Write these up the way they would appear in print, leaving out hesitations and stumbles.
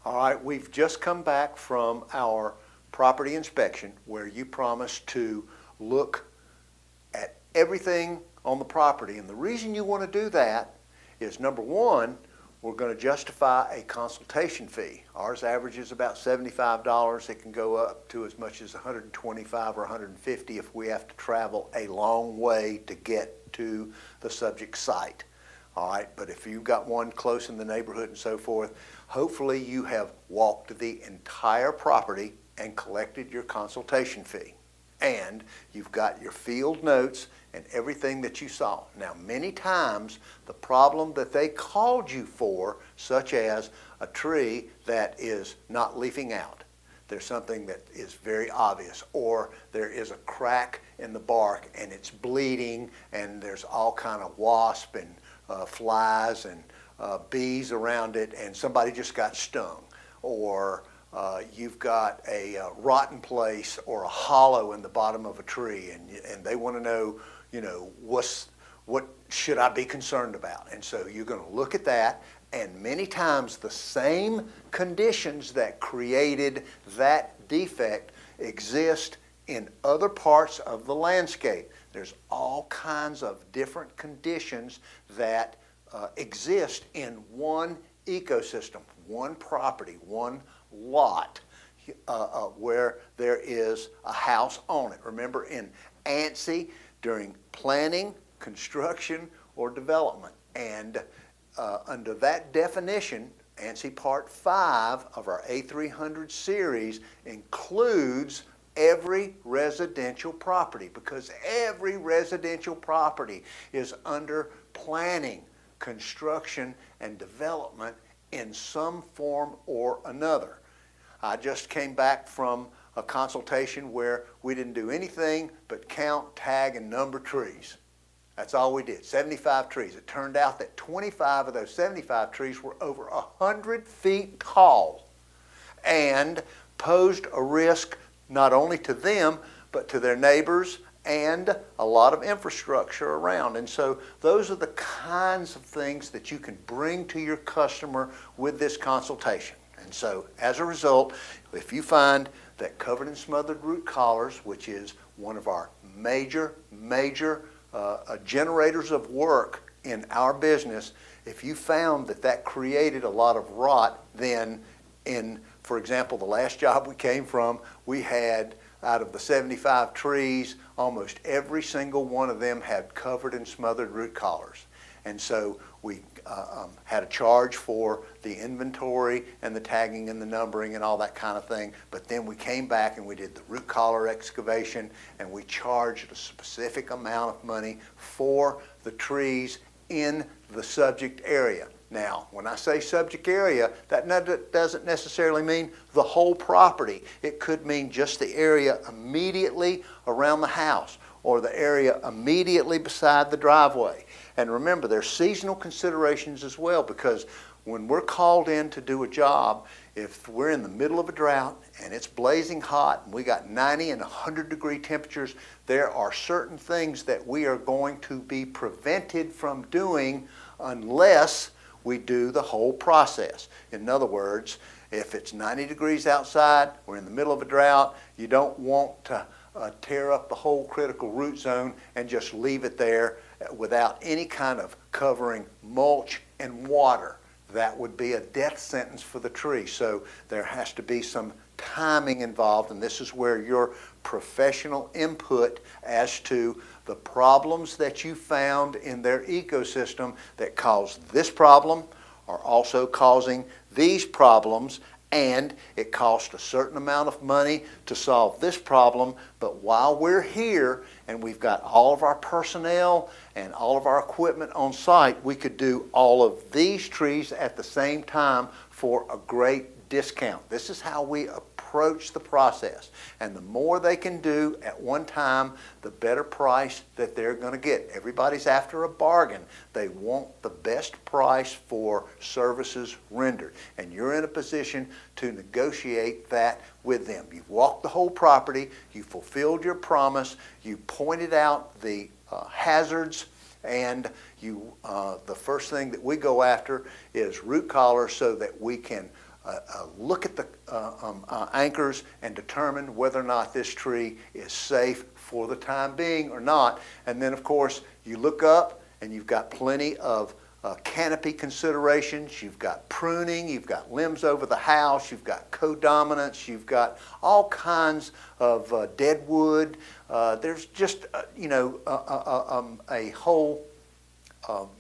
All right, we've just come back from our property inspection where you promised to look at everything on the property. And the reason you want to do that is, number one, we're going to justify a consultation fee. Ours averages about $75. It can go up to as much as $125 or $150 if we have to travel a long way to get to the subject site. All right, but if you've got one close in the neighborhood and so forth, hopefully you have walked the entire property and collected your consultation fee. And you've got your field notes and everything that you saw. Now, many times the problem that they called you for, such as a tree that is not leafing out, there's something that is very obvious, or there is a crack in the bark and it's bleeding and there's all kind of wasp and flies and bees around it, and somebody just got stung, or you've got a rotten place or a hollow in the bottom of a tree, and they want to know, what should I be concerned about? And so you're going to look at that, and many times the same conditions that created that defect exist in other parts of the landscape. There's all kinds of different conditions that exist in one ecosystem, one property, one lot where there is a house on it. Remember, in ANSI, during planning, construction, or development, and under that definition, ANSI Part 5 of our A300 series includes every residential property, because every residential property is under planning, construction, and development in some form or another. I just came back from a consultation where we didn't do anything but count, tag, and number trees. That's all we did, 75 trees. It turned out that 25 of those 75 trees were over 100 feet tall and posed a risk not only to them, but to their neighbors and a lot of infrastructure around. And so those are the kinds of things that you can bring to your customer with this consultation. And so as a result, if you find that covered and smothered root collars, which is one of our major generators of work in our business, if you found that created a lot of rot, then for example, the last job we came from, we had, out of the 75 trees, almost every single one of them had covered and smothered root collars. And so we had a charge for the inventory and the tagging and the numbering and all that kind of thing. But then we came back and we did the root collar excavation, and we charged a specific amount of money for the trees in the subject area. Now, when I say subject area, that doesn't necessarily mean the whole property. It could mean just the area immediately around the house or the area immediately beside the driveway. And remember, there's seasonal considerations as well, because when we're called in to do a job, if we're in the middle of a drought and it's blazing hot and we got 90 and 100 degree temperatures, there are certain things that we are going to be prevented from doing unless we do the whole process. In other words, if it's 90 degrees outside, we're in the middle of a drought, you don't want to tear up the whole critical root zone and just leave it there without any kind of covering, mulch, and water. That would be a death sentence for the tree. So there has to be some timing involved, and this is where your professional input as to the problems that you found in their ecosystem that caused this problem are also causing these problems, and it cost a certain amount of money to solve this problem. But while we're here and we've got all of our personnel and all of our equipment on site, we could do all of these trees at the same time for a great discount. This is how we approach the process. And the more they can do at one time, the better price that they're going to get. Everybody's after a bargain. They want the best price for services rendered. And you're in a position to negotiate that with them. You've walked the whole property. You fulfilled your promise. You pointed out the hazards. And the first thing that we go after is root collars so that we can look at the anchors and determine whether or not this tree is safe for the time being or not. And then, of course, you look up and you've got plenty of canopy considerations, you've got pruning, you've got limbs over the house, you've got codominance, you've got all kinds of dead wood. There's just, a whole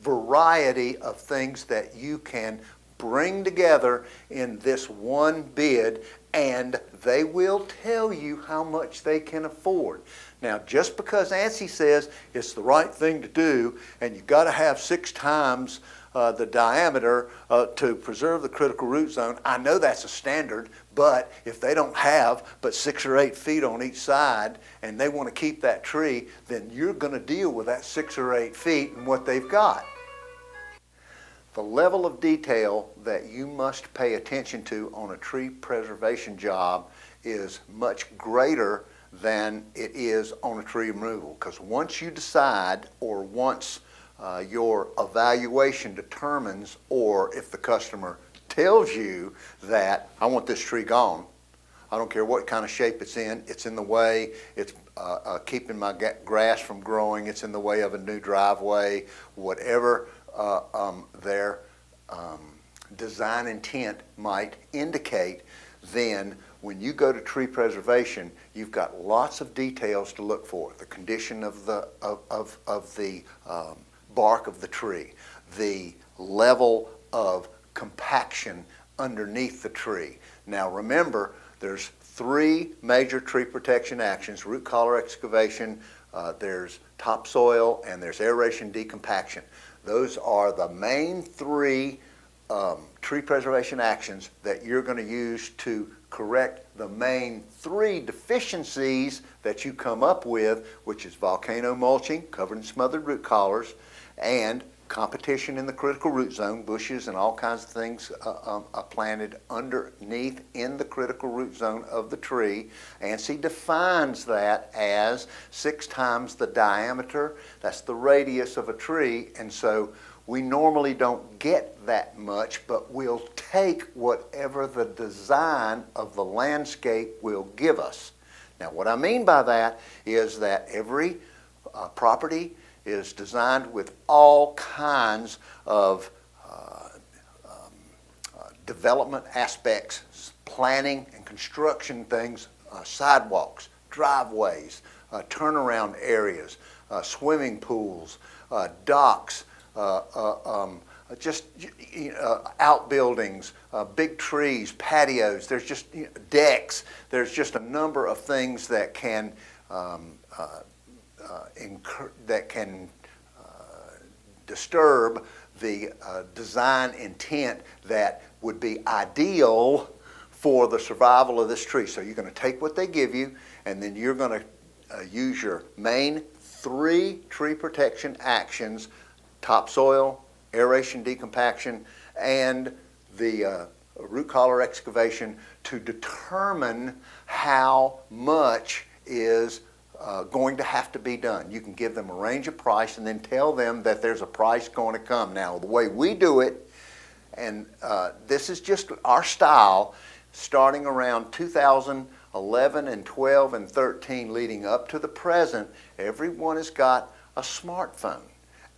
variety of things that you can bring together in this one bid, and they will tell you how much they can afford. Now, just because ANSI says it's the right thing to do and you've got to have 6 times the diameter to preserve the critical root zone, I know that's a standard, but if they don't have but 6 or 8 feet on each side and they want to keep that tree, then you're going to deal with that 6 or 8 feet and what they've got. The level of detail that you must pay attention to on a tree preservation job is much greater than it is on a tree removal, because once you decide, or once your evaluation determines, or if the customer tells you that I want this tree gone, I don't care what kind of shape it's in the way, it's keeping my grass from growing, it's in the way of a new driveway, whatever their design intent might indicate, then when you go to tree preservation, you've got lots of details to look for. The condition of the bark of the tree, the level of compaction underneath the tree. Now remember, there's 3 major tree protection actions: root collar excavation, there's topsoil, and there's aeration decompaction. Those are the main 3 tree preservation actions that you're going to use to correct the main 3 deficiencies that you come up with, which is volcano mulching, covered and smothered root collars, and competition in the critical root zone, bushes and all kinds of things planted underneath in the critical root zone of the tree. ANSI defines that as 6 times the diameter. That's the radius of a tree, and so we normally don't get that much, but we'll take whatever the design of the landscape will give us. Now, what I mean by that is that every property is designed with all kinds of development aspects, planning and construction things, sidewalks, driveways, turnaround areas, swimming pools, docks, outbuildings, big trees, patios. There's just decks. There's just a number of things that can disturb the design intent that would be ideal for the survival of this tree. So you're going to take what they give you, and then you're going to use your main 3 tree protection actions: topsoil, aeration decompaction, and the root collar excavation, to determine how much is going to have to be done. You can give them a range of price and then tell them that there's a price going to come. Now, the way we do it, and this is just our style, starting around 2011 and 12 and 13 leading up to the present, everyone has got a smartphone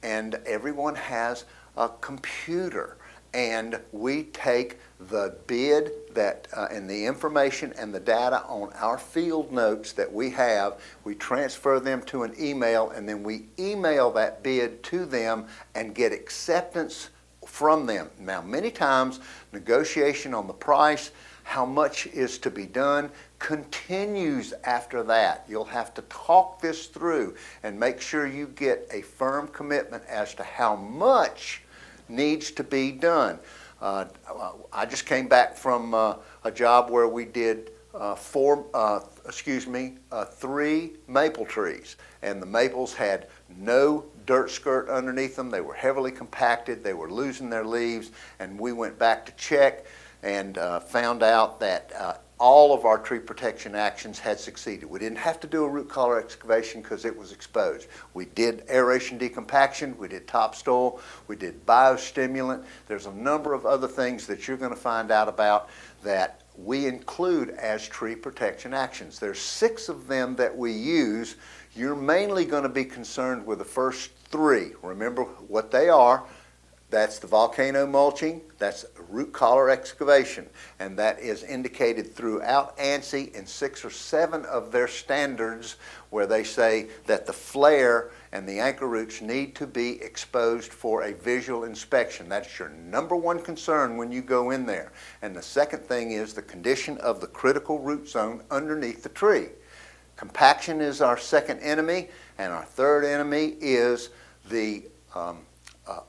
and everyone has a computer. And we take the bid that and the information and the data on our field notes that we have, we transfer them to an email, and then we email that bid to them and get acceptance from them. Now, many times, negotiation on the price, how much is to be done, continues after that. You'll have to talk this through and make sure you get a firm commitment as to how much needs to be done. I just came back from a job where we did 3 maple trees, and the maples had no dirt skirt underneath them. They were heavily compacted. They were losing their leaves, and we went back to check and found out that all of our tree protection actions had succeeded. We didn't have to do a root collar excavation because it was exposed. We did aeration decompaction, we did topsoil, we did biostimulant. There's a number of other things that you're going to find out about that we include as tree protection actions. There's 6 of them that we use. You're mainly going to be concerned with the first 3. Remember what they are. That's the volcano mulching, that's root collar excavation, and that is indicated throughout ANSI in 6 or 7 of their standards where they say that the flare and the anchor roots need to be exposed for a visual inspection. That's your number 1 concern when you go in there. And the second thing is the condition of the critical root zone underneath the tree. Compaction is our second enemy, and our third enemy is the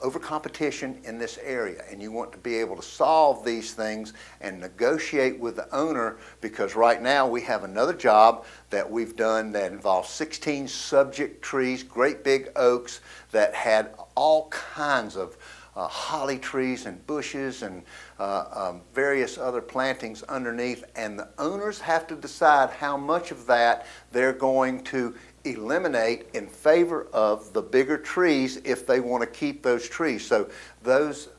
overcompetition in this area, and you want to be able to solve these things and negotiate with the owner, because right now we have another job that we've done that involves 16 subject trees, great big oaks that had all kinds of holly trees and bushes and various other plantings underneath, and the owners have to decide how much of that they're going to eliminate in favor of the bigger trees if they want to keep those trees. So those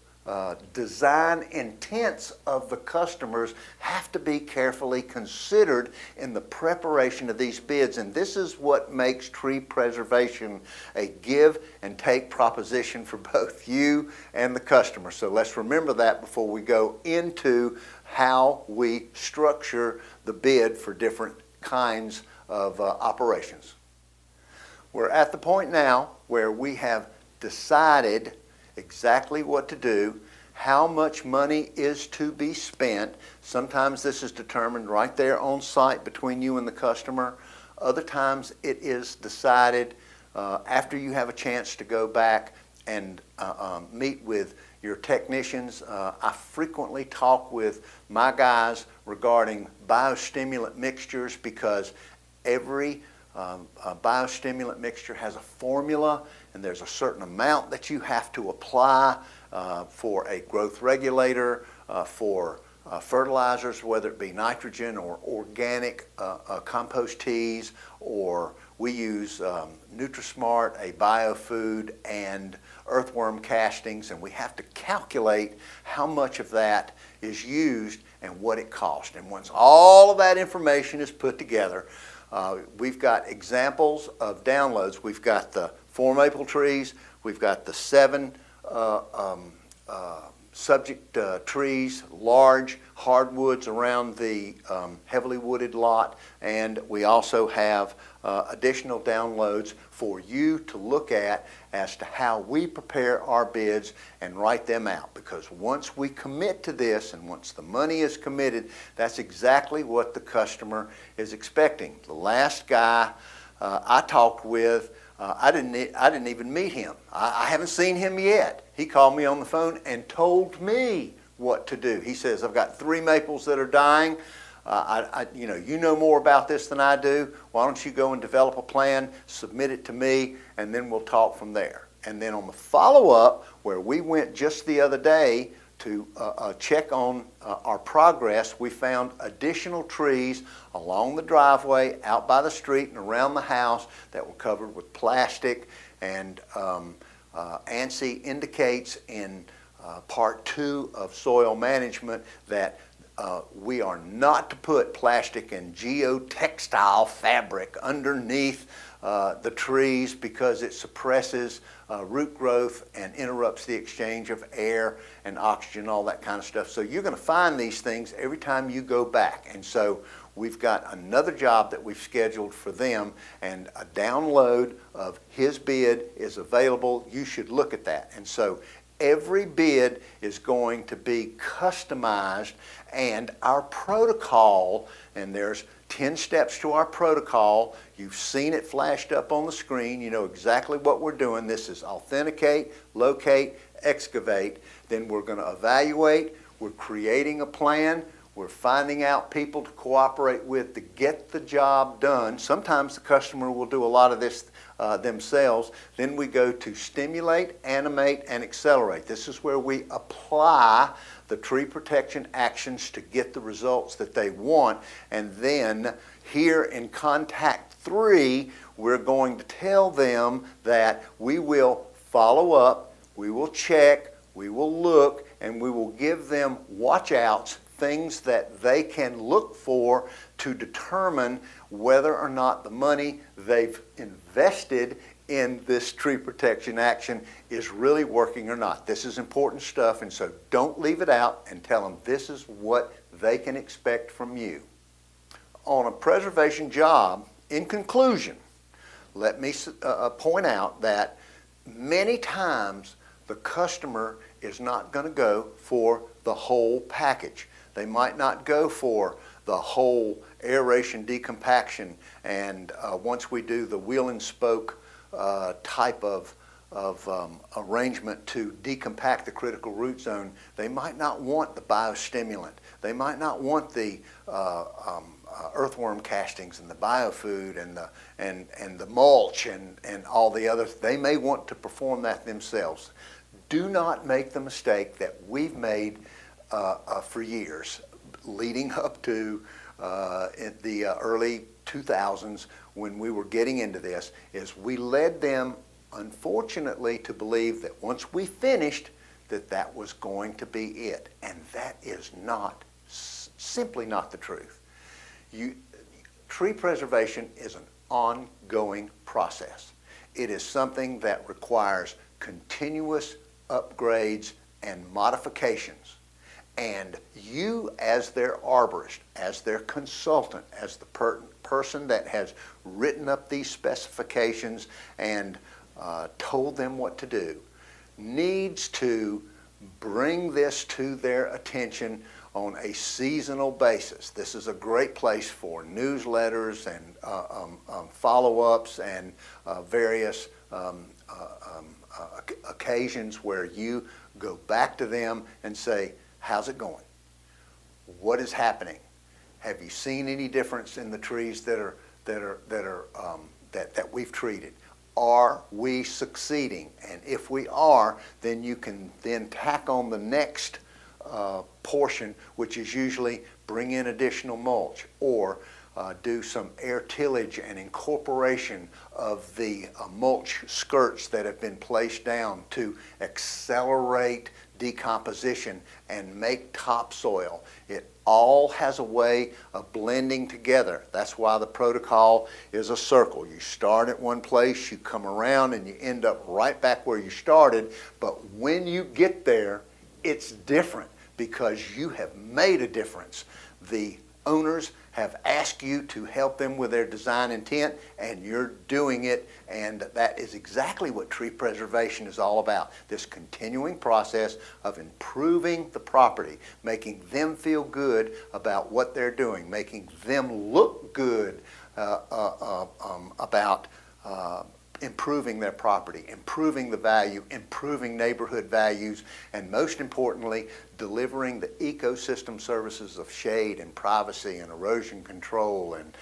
design intents of the customers have to be carefully considered in the preparation of these bids, and this is what makes tree preservation a give and take proposition for both you and the customer. So let's remember that before we go into how we structure the bid for different kinds of operations. We're at the point now where we have decided exactly what to do, how much money is to be spent. Sometimes this is determined right there on site between you and the customer. Other times it is decided after you have a chance to go back and meet with your technicians. I frequently talk with my guys regarding biostimulant mixtures, because every a biostimulant mixture has a formula, and there's a certain amount that you have to apply for a growth regulator, for fertilizers, whether it be nitrogen or organic compost teas, or we use Nutrismart, a biofood, and earthworm castings, and we have to calculate how much of that is used and what it costs. And once all of that information is put together, we've got examples of downloads. We've got the 4 maple trees, we've got the 7 subject trees, large hardwoods around the heavily wooded lot, and we also have additional downloads for you to look at as to how we prepare our bids and write them out. Because once we commit to this and once the money is committed, that's exactly what the customer is expecting. The last guy I talked with, I didn't even meet him. I haven't seen him yet. He called me on the phone and told me what to do. He says, I've got 3 maples that are dying. You know more about this than I do. Why don't you go and develop a plan, submit it to me, and then we'll talk from there. And then on the follow-up, where we went just the other day to check on our progress, we found additional trees along the driveway, out by the street, and around the house that were covered with plastic. And ANSI indicates in Part 2 of soil management that we are not to put plastic and geotextile fabric underneath the trees, because it suppresses root growth and interrupts the exchange of air and oxygen, all that kind of stuff. So you're going to find these things every time you go back. And so we've got another job that we've scheduled for them, and a download of his bid is available. You should look at that. And so every bid is going to be customized, and our protocol, and there's 10 steps to our protocol. You've seen it flashed up on the screen. You know exactly what we're doing. This is authenticate, locate, excavate. Then we're going to evaluate. We're creating a plan. We're finding out people to cooperate with to get the job done. Sometimes the customer will do a lot of this themselves. Then we go to stimulate, animate, and accelerate. This is where we apply the tree protection actions to get the results that they want. And then here in contact 3, we're going to tell them that we will follow up, we will check, we will look, and we will give them watch outs, things that they can look for to determine whether or not the money they've invested in this tree protection action is really working or not. This is important stuff, and so don't leave it out, and tell them this is what they can expect from you. On a preservation job, in conclusion, let me point out that many times the customer is not going to go for the whole package. They might not go for the whole aeration decompaction, and once we do the wheel and spoke type of arrangement to decompact the critical root zone, they might not want the biostimulant. They might not want the earthworm castings and the biofood and the mulch and all the others. They may want to perform that themselves. Do not make the mistake that we've made for years, leading up to in the early 2000s when we were getting into this, is we led them, unfortunately, to believe that once we finished, that was going to be it. And that is not, simply not the truth. Tree preservation is an ongoing process. It is something that requires continuous upgrades and modifications. And you, as their arborist, as their consultant, as the person that has written up these specifications and told them what to do, needs to bring this to their attention on a seasonal basis. This is a great place for newsletters and follow-ups and various occasions where you go back to them and say, how's it going? What is happening? Have you seen any difference in the trees that we've treated? Are we succeeding? And if we are, then you can then tack on the next portion, which is usually bring in additional mulch or do some air tillage and incorporation of the mulch skirts that have been placed down to accelerate decomposition and make topsoil. It all has a way of blending together. That's why the protocol is a circle. You start at one place, you come around, and you end up right back where you started. But when you get there, it's different because you have made a difference. The owners have asked you to help them with their design intent, and you're doing it, and that is exactly what tree preservation is all about. This continuing process of improving the property, making them feel good about what they're doing, making them look good about improving their property, improving the value, improving neighborhood values, and most importantly, delivering the ecosystem services of shade and privacy and erosion control and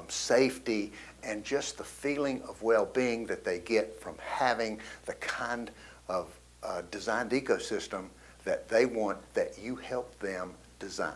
safety, and just the feeling of well-being that they get from having the kind of designed ecosystem that they want, that you help them design.